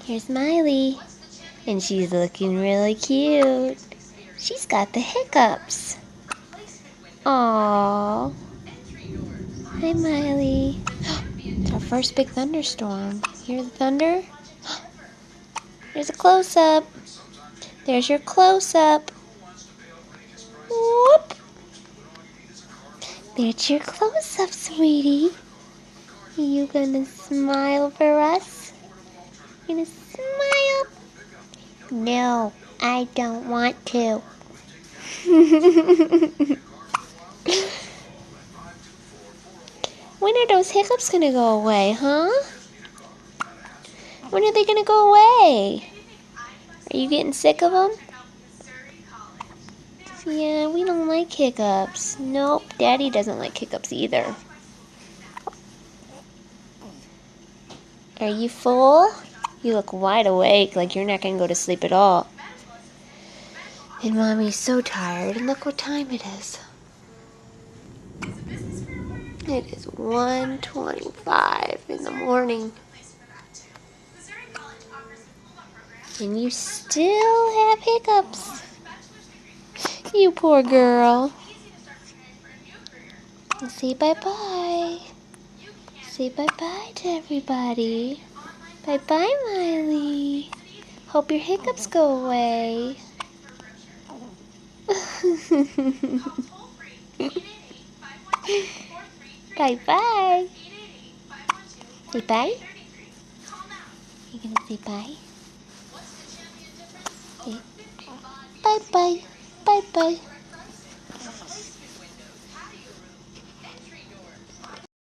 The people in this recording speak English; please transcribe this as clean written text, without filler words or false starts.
Here's Miley, and she's looking really cute. She's got the hiccups. Aww. Hi, Miley. It's our first big thunderstorm. Hear the thunder? There's a close-up. There's your close-up. Whoop. There's your close-up, sweetie. Are you gonna smile for us? You gonna smile? No, I don't want to. When are those hiccups gonna go away, huh? When are they gonna go away? Are you getting sick of them? Yeah, we don't like hiccups. Nope, Daddy doesn't like hiccups either. Are you full? You look wide awake, like you're not gonna go to sleep at all. And Mommy's so tired, and look what time it is. It is 1:25 in the morning. And you still have hiccups. You poor girl. Say bye-bye. Say bye-bye to everybody. Bye-bye, Miley. Hope your hiccups go away. Bye-bye. Say bye. You gonna say bye? Say bye-bye. Bye-bye.